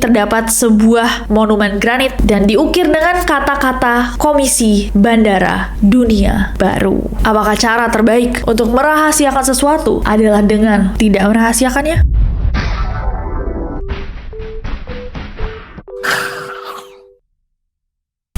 terdapat sebuah monumen granit dan diukir dengan kata-kata Komisi Bandara Dunia Baru. Apakah cara terbaik untuk merahasiakan sesuatu adalah dengan tidak merahasiakannya?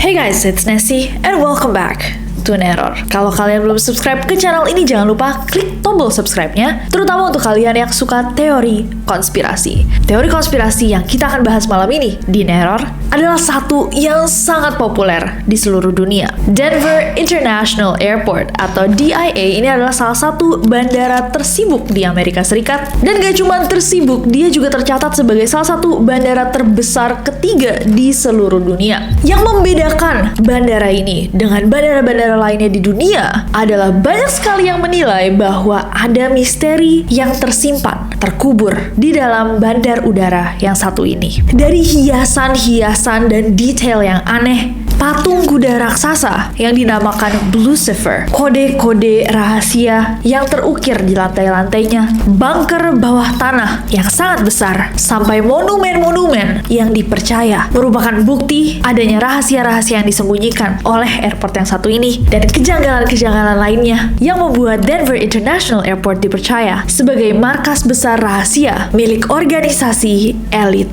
Hey guys, it's Nessie and welcome back to Neror. Kalau kalian belum subscribe ke channel ini, jangan lupa klik tombol subscribe-nya, terutama untuk kalian yang suka teori konspirasi. Teori konspirasi yang kita akan bahas malam ini di Neror adalah satu yang sangat populer di seluruh dunia. Denver International Airport atau DIA ini adalah salah satu bandara tersibuk di Amerika Serikat. Dan gak cuma tersibuk, dia juga tercatat sebagai salah satu bandara terbesar ketiga di seluruh dunia. Yang membedakan bandara ini dengan bandara-bandara lainnya di dunia adalah banyak sekali yang menilai bahwa ada misteri yang tersimpan, terkubur di dalam bandar udara yang satu ini. Dari hiasan-hiasan dan detail yang aneh, patung kuda raksasa yang dinamakan Blucifer, kode-kode rahasia yang terukir di lantai-lantainya, bunker bawah tanah yang sangat besar, sampai monumen-monumen yang dipercaya merupakan bukti adanya rahasia-rahasia yang disembunyikan oleh airport yang satu ini, dan kejanggalan-kejanggalan lainnya yang membuat Denver International Airport dipercaya sebagai markas besar rahasia milik organisasi elit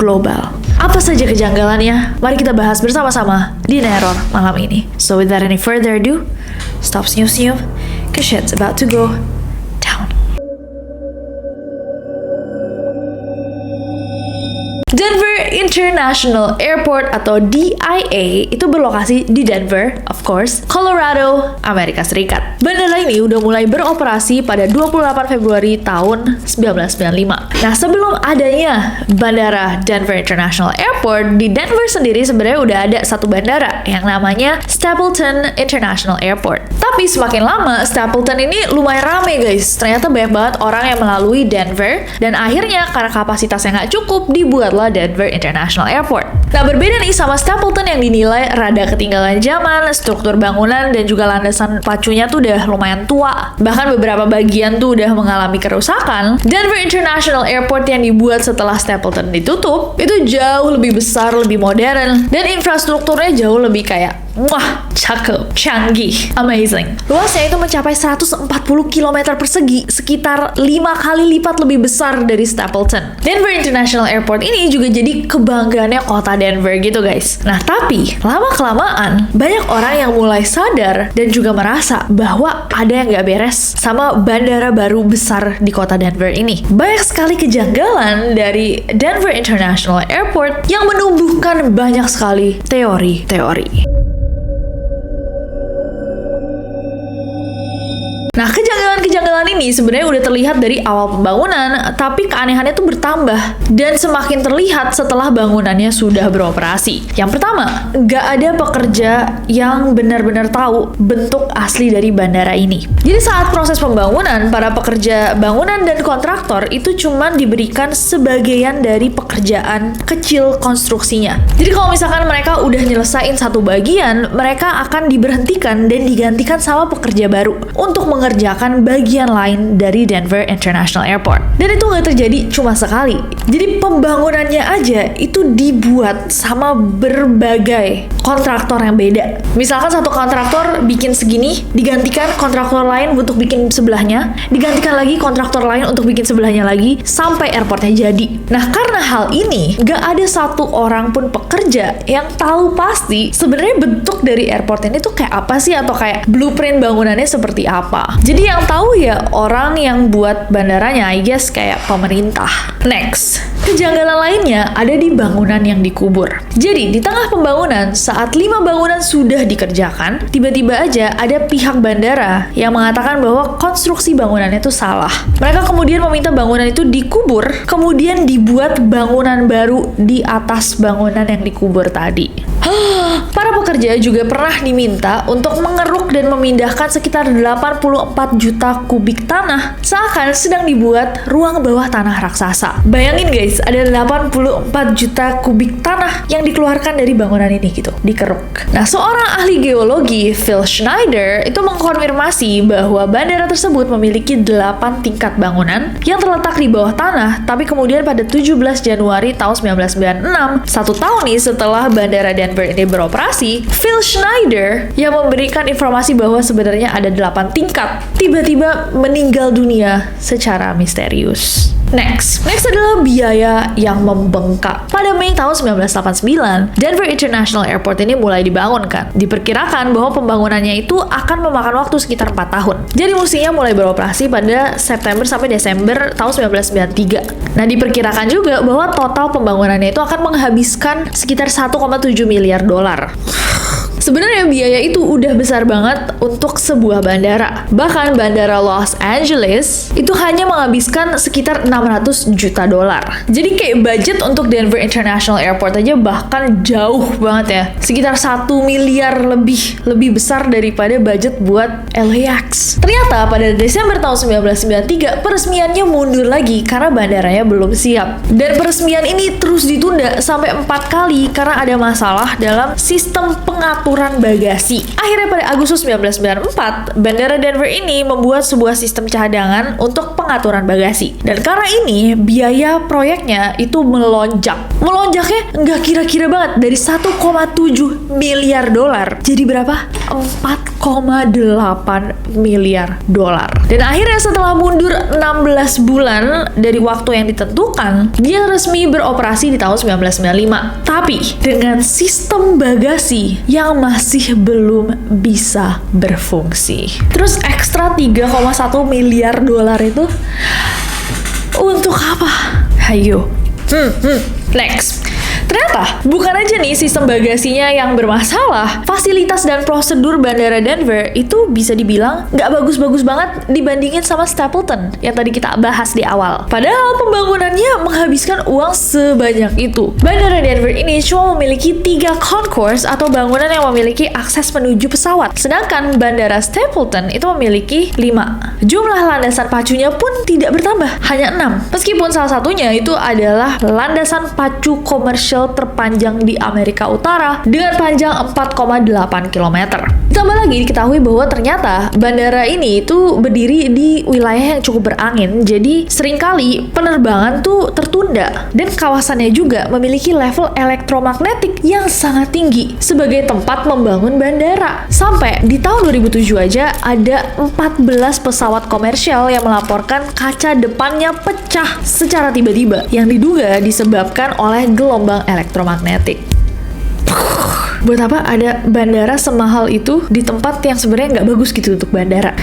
global. Apa saja kejanggalannya? Mari kita bahas bersama-sama di Neror malam ini. So without any further ado, stop senyum-senyum, cause shit's about to go down. Denver International Airport atau DIA itu berlokasi di Denver, of course, Colorado, Amerika Serikat. Bandara ini udah mulai beroperasi pada 28 Februari tahun 1995. Nah, sebelum adanya bandara Denver International Airport, di Denver sendiri sebenarnya udah ada satu bandara yang namanya Stapleton International Airport. Tapi semakin lama, Stapleton ini lumayan rame guys. Ternyata banyak banget orang yang melalui Denver, dan akhirnya karena kapasitasnya nggak cukup, dibuatlah Denver International Airport. Nah, berbeda nih sama Stapleton yang dinilai rada ketinggalan zaman, struktur bangunan dan juga landasan pacunya tuh udah lumayan tua. Bahkan beberapa bagian tuh udah mengalami kerusakan. Denver International Airport yang dibuat setelah Stapleton ditutup, itu jauh lebih besar, lebih modern, dan infrastrukturnya jauh lebih kayak wah, cakep, canggih, amazing. Luasnya itu mencapai 140 km persegi, sekitar 5 kali lipat lebih besar dari Stapleton. Denver International Airport ini juga jadi kebanggaannya kota Denver gitu guys. Nah, tapi lama-kelamaan banyak orang yang mulai sadar dan juga merasa bahwa ada yang gak beres sama bandara baru besar di kota Denver ini. Banyak sekali kejanggalan dari Denver International Airport yang menumbuhkan banyak sekali teori-teori. Nah, kejanggalan-kejanggalan ini sebenarnya udah terlihat dari awal pembangunan, tapi keanehannya tuh bertambah dan semakin terlihat setelah bangunannya sudah beroperasi. Yang pertama, nggak ada pekerja yang benar-benar tahu bentuk asli dari bandara ini. Jadi saat proses pembangunan, para pekerja bangunan dan kontraktor itu cuma diberikan sebagian dari pekerjaan kecil konstruksinya. Jadi kalau misalkan mereka udah nyelesain satu bagian, mereka akan diberhentikan dan digantikan sama pekerja baru untuk mengerjakan bagian lain dari Denver International Airport. Dan itu nggak terjadi cuma sekali. Jadi pembangunannya aja itu dibuat sama berbagai kontraktor yang beda. Misalkan satu kontraktor bikin segini, digantikan kontraktor lain untuk bikin sebelahnya, digantikan lagi kontraktor lain untuk bikin sebelahnya lagi, sampai airportnya jadi. Nah, karena hal ini, nggak ada satu orang pun pekerja yang tahu pasti sebenarnya bentuk dari airport ini tuh kayak apa sih, atau kayak blueprint bangunannya seperti apa. Jadi yang tahu ya orang yang buat bandaranya, I guess kayak pemerintah. Next, kejanggalan lainnya ada di bangunan yang dikubur. Jadi di tengah pembangunan, saat 5 bangunan sudah dikerjakan, tiba-tiba aja ada pihak bandara yang mengatakan bahwa konstruksi bangunannya itu salah. Mereka kemudian meminta bangunan itu dikubur, kemudian dibuat bangunan baru di atas bangunan yang dikubur tadi. para pekerja juga pernah diminta untuk mengeruk dan memindahkan sekitar 84 juta kubik tanah seakan sedang dibuat ruang bawah tanah raksasa. Bayangin guys, ada 84 juta kubik tanah yang dikeluarkan dari bangunan ini gitu, dikeruk. Nah, seorang ahli geologi, Phil Schneider, itu mengkonfirmasi bahwa bandara tersebut memiliki 8 tingkat bangunan yang terletak di bawah tanah, tapi kemudian pada 17 Januari tahun 1996, 1 tahun nih setelah bandara Denver ini beroperasi, Phil Schneider yang memberikan informasi bahwa sebenarnya ada 8 tingkat, tiba-tiba meninggal dunia secara misterius. Next adalah biaya yang membengkak. Pada Mei tahun 1989, Denver International Airport ini mulai dibangunkan. Diperkirakan bahwa pembangunannya itu akan memakan waktu sekitar 4 tahun. Jadi mestinya mulai beroperasi pada September sampai Desember tahun 1993. Nah, diperkirakan juga bahwa total pembangunannya itu akan menghabiskan sekitar 1,7 miliar dolar. Sebenarnya biaya itu udah besar banget untuk sebuah bandara. Bahkan bandara Los Angeles itu hanya menghabiskan sekitar 600 juta dolar. Jadi kayak budget untuk Denver International Airport aja bahkan jauh banget ya. Sekitar 1 miliar lebih besar daripada budget buat LAX. Ternyata pada Desember tahun 1993 peresmiannya mundur lagi karena bandaranya belum siap. Dan peresmian ini terus ditunda sampai 4 kali karena ada masalah dalam sistem pengaturan bagasi. Akhirnya pada Agustus 1994, Bandara Denver ini membuat sebuah sistem cadangan untuk pengaturan bagasi. Dan karena ini, biaya proyeknya itu melonjak. Melonjaknya nggak kira-kira banget, dari 1,7 miliar dolar. Jadi berapa? 4,8 miliar dolar. Dan akhirnya setelah mundur 16 bulan dari waktu yang ditentukan, dia resmi beroperasi di tahun 1995. Tapi dengan sistem bagasi yang masih belum bisa berfungsi. Terus ekstra 3,1 miliar dolar itu untuk apa? Hayo. Next. Ternyata, bukan aja nih sistem bagasinya yang bermasalah, fasilitas dan prosedur Bandara Denver itu bisa dibilang nggak bagus-bagus banget dibandingin sama Stapleton yang tadi kita bahas di awal. Padahal pembangunannya menghabiskan uang sebanyak itu. Bandara Denver ini cuma memiliki 3 concourse atau bangunan yang memiliki akses menuju pesawat, sedangkan Bandara Stapleton itu memiliki 5. Jumlah landasan pacunya pun tidak bertambah, hanya 6. Meskipun salah satunya itu adalah landasan pacu komersial terpanjang di Amerika Utara dengan panjang 4,8 km. Ditambah lagi diketahui bahwa ternyata bandara ini itu berdiri di wilayah yang cukup berangin, jadi seringkali penerbangan tuh tertunda. Dan kawasannya juga memiliki level elektromagnetik yang sangat tinggi sebagai tempat membangun bandara. Sampai di tahun 2007 aja ada 14 pesawat komersial yang melaporkan kaca depannya pecah secara tiba-tiba yang diduga disebabkan oleh gelombang elektromagnetik. Buat apa ada bandara semahal itu di tempat yang sebenarnya nggak bagus gitu untuk bandara?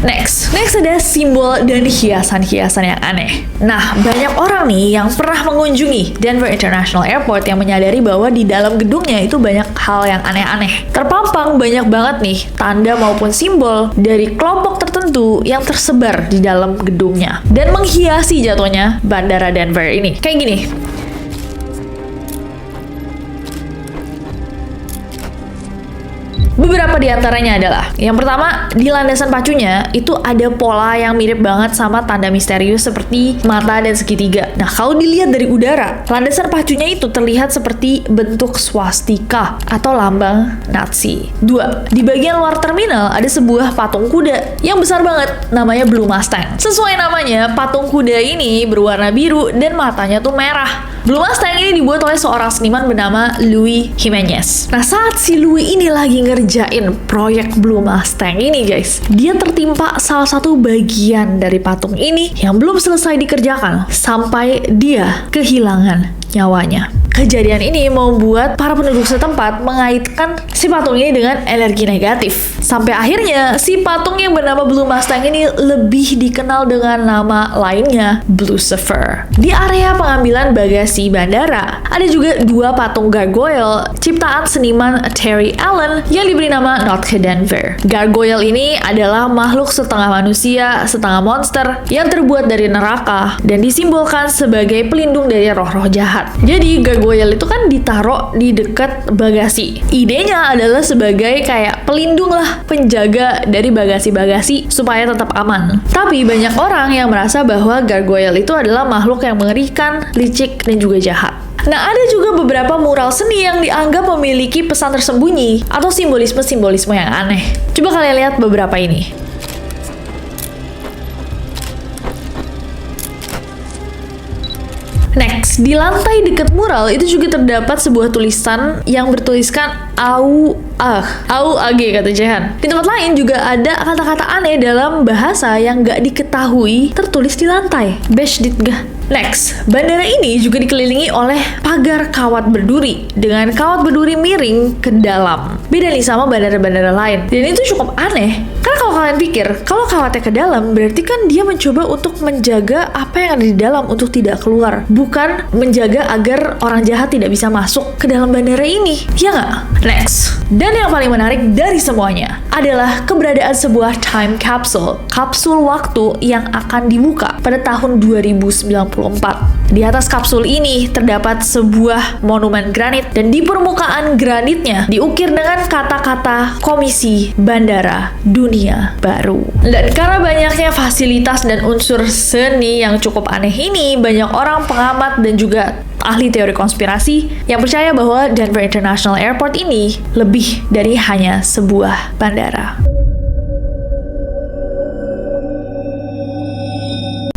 Next ada simbol dan hiasan-hiasan yang aneh. Nah, banyak orang nih yang pernah mengunjungi Denver International Airport yang menyadari bahwa di dalam gedungnya itu banyak hal yang aneh-aneh. Terpampang banyak banget nih tanda maupun simbol dari kelompok tertentu yang tersebar di dalam gedungnya dan menghiasi jatuhnya Bandara Denver ini. Kayak gini. Beberapa di antaranya adalah, yang pertama, di landasan pacunya itu ada pola yang mirip banget sama tanda misterius seperti mata dan segitiga. Nah, kalau dilihat dari udara, landasan pacunya itu terlihat seperti bentuk swastika atau lambang Nazi. 2. Di bagian luar terminal ada sebuah patung kuda yang besar banget, namanya Blue Mustang. Sesuai namanya, patung kuda ini berwarna biru dan matanya tuh merah. Blue Mustang ini dibuat oleh seorang seniman bernama Louis Jimenez. Nah, saat si Louis ini lagi ngerjain proyek Blue Mustang ini guys, dia tertimpa salah satu bagian dari patung ini yang belum selesai dikerjakan sampai dia kehilangan nyawanya. Kejadian ini membuat para penduduk setempat mengaitkan si patung ini dengan energi negatif. Sampai akhirnya si patung yang bernama Blue Mustang ini lebih dikenal dengan nama lainnya, Blucifer. Di area pengambilan bagasi bandara, ada juga 2 patung gargoyle ciptaan seniman Terry Allen yang diberi nama Notke Denver. Gargoyle ini adalah makhluk setengah manusia, setengah monster yang terbuat dari neraka dan disimbolkan sebagai pelindung dari roh-roh jahat. Jadi gargoyle gargoyle itu kan ditaruh di dekat bagasi. Idenya adalah sebagai kayak pelindung lah, penjaga dari bagasi-bagasi supaya tetap aman. Tapi banyak orang yang merasa bahwa gargoyle itu adalah makhluk yang mengerikan, licik, dan juga jahat. Nah, ada juga beberapa mural seni yang dianggap memiliki pesan tersembunyi atau simbolisme-simbolisme yang aneh. Coba kalian lihat beberapa ini. Next, di lantai dekat mural itu juga terdapat sebuah tulisan yang bertuliskan AUAG kata Jehan. Di tempat lain juga ada kata-kata aneh dalam bahasa yang gak diketahui tertulis di lantai. Besh dit gah. Next, bandara ini juga dikelilingi oleh pagar kawat berduri dengan kawat berduri miring ke dalam. Beda nih sama bandara-bandara lain. Dan itu cukup aneh. Karena kalau kalian pikir, kalau kawatnya ke dalam, berarti kan dia mencoba untuk menjaga apa yang ada di dalam untuk tidak keluar. Bukan menjaga agar orang jahat tidak bisa masuk ke dalam bandara ini. Ya nggak? Next. Dan yang paling menarik dari semuanya adalah keberadaan sebuah time capsule. Kapsul waktu yang akan dibuka pada tahun 2094. Di atas kapsul ini terdapat sebuah monumen granit dan di permukaan granitnya diukir dengan kata-kata Komisi Bandara Dunia Baru. Dan karena banyaknya fasilitas dan unsur seni yang cukup aneh ini, banyak orang pengamat dan juga ahli teori konspirasi yang percaya bahwa Denver International Airport ini lebih dari hanya sebuah bandara.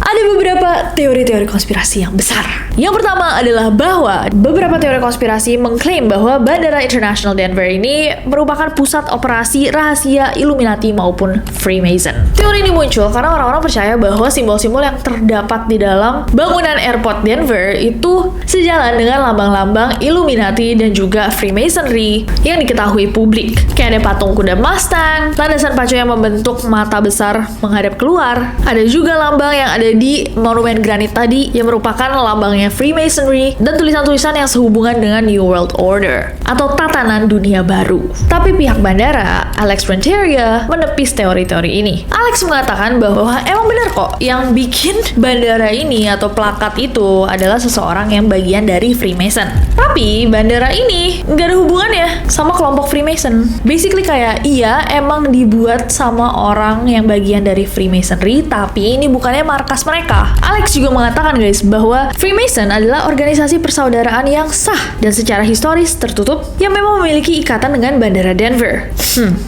Ada beberapa teori-teori konspirasi yang besar. Yang pertama adalah bahwa beberapa teori konspirasi mengklaim bahwa Bandara International Denver ini merupakan pusat operasi rahasia Illuminati maupun Freemason. Teori ini muncul karena orang-orang percaya bahwa simbol-simbol yang terdapat di dalam bangunan airport Denver itu sejalan dengan lambang-lambang Illuminati dan juga Freemasonry yang diketahui publik. Kayak ada patung kuda Mustang, landasan pacu yang membentuk mata besar menghadap keluar. Ada juga lambang yang ada di monumen granit tadi yang merupakan lambangnya Freemasonry dan tulisan-tulisan yang sehubungan dengan New World Order atau tatanan dunia baru. Tapi pihak bandara, Alex Renteria, menepis teori-teori ini. Alex mengatakan bahwa emang benar kok yang bikin bandara ini atau plakat itu adalah seseorang yang bagian dari Freemason. Tapi bandara ini nggak ada hubungannya sama kelompok Freemason. Basically kayak iya emang dibuat sama orang yang bagian dari Freemasonry, tapi ini bukannya markas mereka. Alex juga mengatakan guys bahwa Freemason adalah organisasi persaudaraan yang sah dan secara historis tertutup yang memang memiliki ikatan dengan bandara Denver.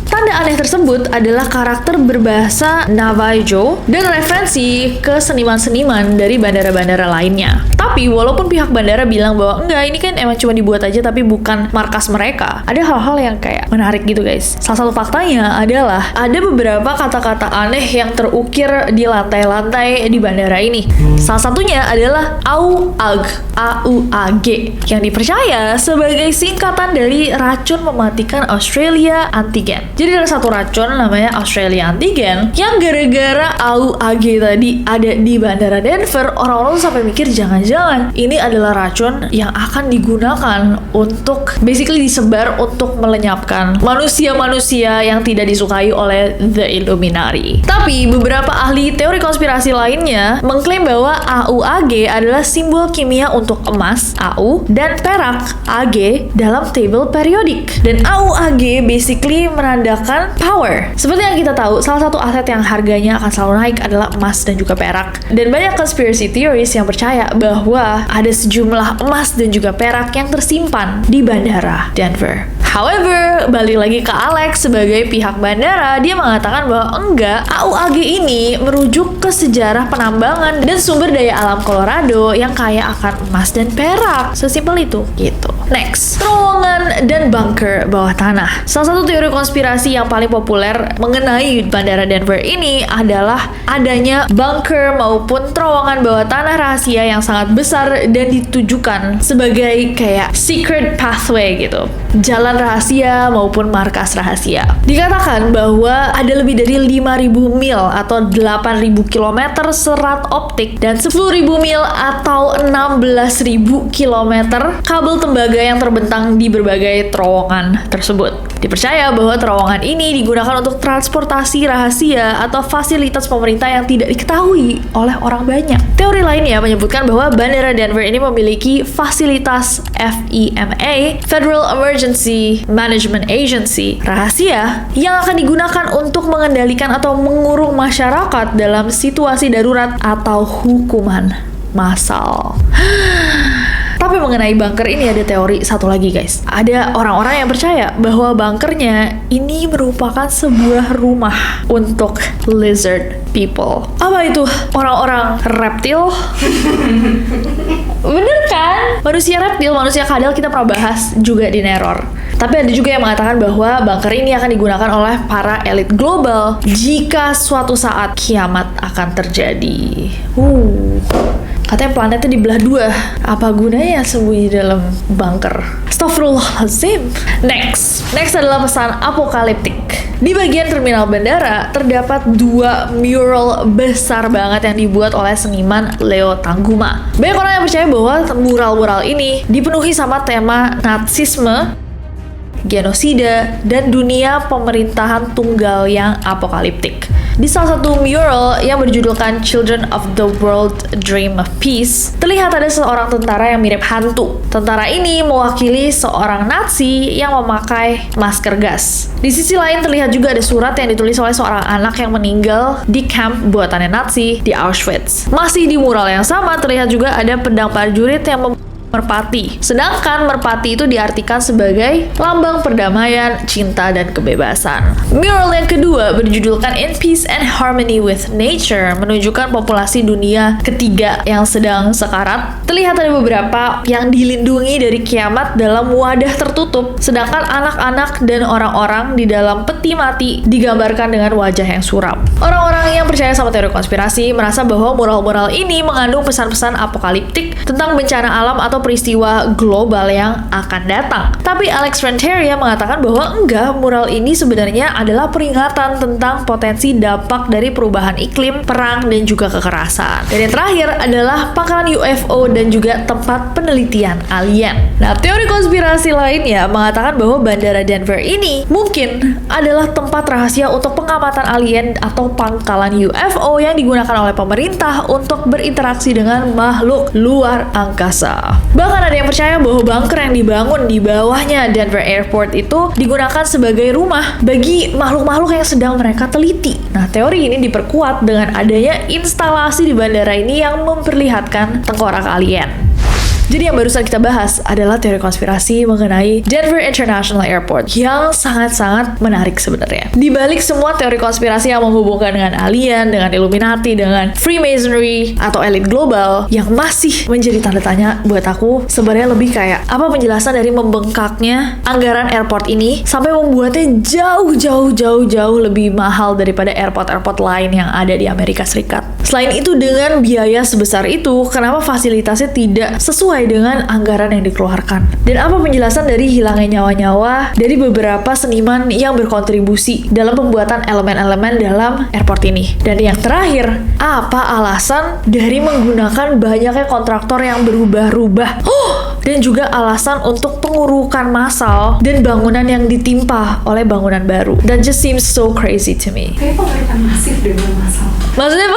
Tanda aneh tersebut adalah karakter berbahasa Navajo dan referensi ke seniman-seniman dari bandara-bandara lainnya. Tapi walaupun pihak bandara bilang bahwa enggak, ini kan emang cuma dibuat aja tapi bukan markas mereka, ada hal-hal yang kayak menarik gitu guys. Salah satu faktanya adalah ada beberapa kata-kata aneh yang terukir di lantai-lantai di bandara ini. Salah satunya adalah AUAG yang dipercaya sebagai singkatan dari racun mematikan Australia Antigen. Jadi ada satu racun namanya Australia Antigen yang gara-gara AUAG tadi ada di bandara Denver, orang-orang sampai mikir jangan-jangan ini adalah racun yang akan digunakan untuk basically disebar untuk melenyapkan manusia-manusia yang tidak disukai oleh The Illuminati. Tapi beberapa ahli teori konspirasi lainnya mengklaim bahwa AUAG adalah simbol kimia untuk emas AU dan perak AG dalam tabel periodik. Dan AUAG basically menandakan power. Seperti yang kita tahu, salah satu aset yang harganya akan selalu naik adalah emas dan juga perak. Dan banyak conspiracy theories yang percaya bahwa ada sejumlah emas dan juga perak yang tersimpan di bandara Denver. However, balik lagi ke Alex sebagai pihak bandara, dia mengatakan bahwa enggak, AUAG ini merujuk ke sejarah penambangan dan sumber daya alam Colorado yang kaya akan emas dan perak. Sesimpel itu, gitu. Next, terowongan dan bunker bawah tanah. Salah satu teori konspirasi yang paling populer mengenai bandara Denver ini adalah adanya bunker maupun terowongan bawah tanah rahasia yang sangat besar dan ditujukan sebagai kayak secret pathway gitu. Jalan rahasia maupun markas rahasia. Dikatakan bahwa ada lebih dari 5.000 mil atau 8.000 km serat optik dan 10.000 mil atau 16.000 km kabel tembaga yang terbentang di berbagai terowongan tersebut. Dipercaya bahwa terowongan ini digunakan untuk transportasi rahasia atau fasilitas pemerintah yang tidak diketahui oleh orang banyak. Teori lainnya menyebutkan bahwa Bandara Denver ini memiliki fasilitas FEMA, Federal Emergency Management Agency, rahasia yang akan digunakan untuk mengendalikan atau mengurung masyarakat dalam situasi darurat atau hukuman massal. Tapi mengenai bunker ini ada teori satu lagi guys. Ada orang-orang yang percaya bahwa bunkernya ini merupakan sebuah rumah untuk lizard people. Apa itu? Orang-orang reptil? Bener kan? Manusia reptil, manusia kadal kita pernah bahas juga di Neror. Tapi ada juga yang mengatakan bahwa bunker ini akan digunakan oleh para elit global jika suatu saat kiamat akan terjadi. Katanya planetnya dibelah dua. Apa gunanya sembunyi dalam bunker? Astaghfirullahaladzim. Next adalah pesan apokaliptik. Di bagian terminal bandara terdapat 2 mural besar banget yang dibuat oleh seniman Leo Tanguma. Banyak orang yang percaya bahwa mural-mural ini dipenuhi sama tema Nazisme, genosida, dan dunia pemerintahan tunggal yang apokaliptik. Di salah satu mural yang berjudulkan Children of the World Dream of Peace, terlihat ada seorang tentara yang mirip hantu. Tentara ini mewakili seorang Nazi yang memakai masker gas. Di sisi lain terlihat juga ada surat yang ditulis oleh seorang anak yang meninggal di camp buatannya Nazi di Auschwitz. Masih di mural yang sama terlihat juga ada pedang prajurit yang merpati. Sedangkan merpati itu diartikan sebagai lambang perdamaian, cinta, dan kebebasan. Mural yang kedua berjudulkan In Peace and Harmony with Nature menunjukkan populasi dunia ketiga yang sedang sekarat. Terlihat ada beberapa yang dilindungi dari kiamat dalam wadah tertutup, sedangkan anak-anak dan orang-orang di dalam peti mati digambarkan dengan wajah yang suram. Orang-orang yang percaya sama teori konspirasi merasa bahwa mural-mural ini mengandung pesan-pesan apokaliptik tentang bencana alam atau peristiwa global yang akan datang. Tapi Alex Renteria mengatakan bahwa enggak, mural ini sebenarnya adalah peringatan tentang potensi dampak dari perubahan iklim, perang, dan juga kekerasan. Dan yang terakhir adalah pangkalan UFO dan juga tempat penelitian alien. Nah, teori konspirasi lainnya mengatakan bahwa Bandara Denver ini mungkin adalah tempat rahasia untuk pengamatan alien atau pangkalan UFO yang digunakan oleh pemerintah untuk berinteraksi dengan makhluk luar angkasa. Bahkan ada yang percaya bahwa bunker yang dibangun di bawahnya Denver Airport itu digunakan sebagai rumah bagi makhluk-makhluk yang sedang mereka teliti. Nah, teori ini diperkuat dengan adanya instalasi di bandara ini yang memperlihatkan tengkorak alien. Jadi yang barusan kita bahas adalah teori konspirasi mengenai Denver International Airport yang sangat-sangat menarik sebenarnya. Di balik semua teori konspirasi yang menghubungkan dengan alien, dengan Illuminati, dengan Freemasonry atau elit global, yang masih menjadi tanda tanya buat aku sebenarnya lebih kayak apa penjelasan dari membengkaknya anggaran airport ini sampai membuatnya jauh lebih mahal daripada airport-airport lain yang ada di Amerika Serikat. Selain itu, dengan biaya sebesar itu, kenapa fasilitasnya tidak sesuai dengan anggaran yang dikeluarkan? Dan apa penjelasan dari hilangnya nyawa-nyawa dari beberapa seniman yang berkontribusi dalam pembuatan elemen-elemen dalam airport ini? Dan yang terakhir, apa alasan dari menggunakan banyaknya kontraktor yang berubah-ubah? Dan juga alasan untuk pengurukan massal dan bangunan yang ditimpa oleh bangunan baru. That just seems so crazy to me. Kayak pengurukan masif dengan massal. Maksudnya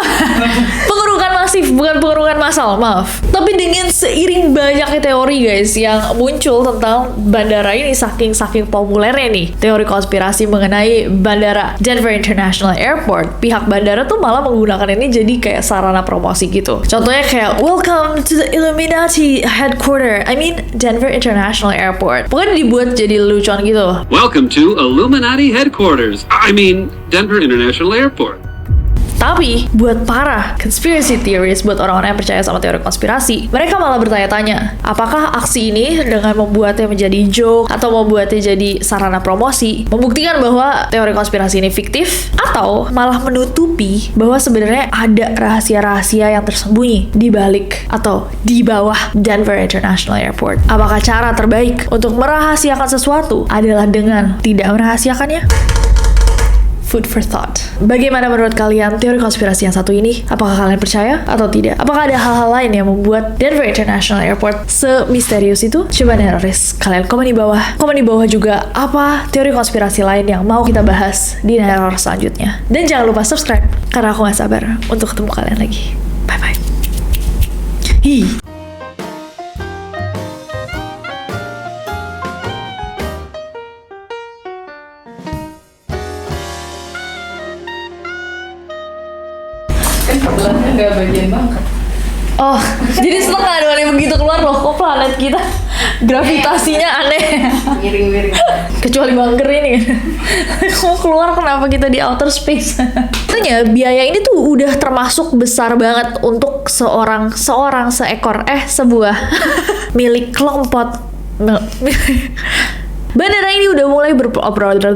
pengurukan masif, bukan pengurukan massal, maaf. Tapi dengan seiring banyaknya teori guys yang muncul tentang bandara ini saking populernya nih teori konspirasi mengenai bandara Denver International Airport, pihak bandara tuh malah menggunakan ini jadi kayak sarana promosi gitu. Contohnya kayak welcome to the Illuminati headquarters, Denver International Airport. Pokoknya dibuat jadi lelucon gitu. Welcome to Illuminati headquarters. Denver International Airport. Tapi buat para conspiracy theories, buat orang-orang yang percaya sama teori konspirasi, mereka malah bertanya-tanya, apakah aksi ini dengan membuatnya menjadi joke atau membuatnya jadi sarana promosi membuktikan bahwa teori konspirasi ini fiktif, atau malah menutupi bahwa sebenarnya ada rahasia-rahasia yang tersembunyi di balik atau di bawah Denver International Airport. Apakah cara terbaik untuk merahasiakan sesuatu adalah dengan tidak merahasiakannya? Food for thought. Bagaimana menurut kalian teori konspirasi yang satu ini? Apakah kalian percaya atau tidak? Apakah ada hal-hal lain yang membuat Denver International Airport semisterius itu? Coba Neroris, kalian komen di bawah. Komen di bawah juga apa teori konspirasi lain yang mau kita bahas di Neror selanjutnya. Dan jangan lupa subscribe, karena aku gak sabar untuk ketemu kalian lagi. Bye-bye. Hi. Kan sebelahnya nggak bagian banget. Oh, jadi setengah doang yang begitu keluar loh. Kok planet kita gravitasinya aneh. Miring-miring. Kecuali bunker ini. Kok keluar, kenapa kita di outer space? Katanya biaya ini tuh udah termasuk besar banget untuk sebuah milik kelompok. Bandara ini udah mulai beroperasi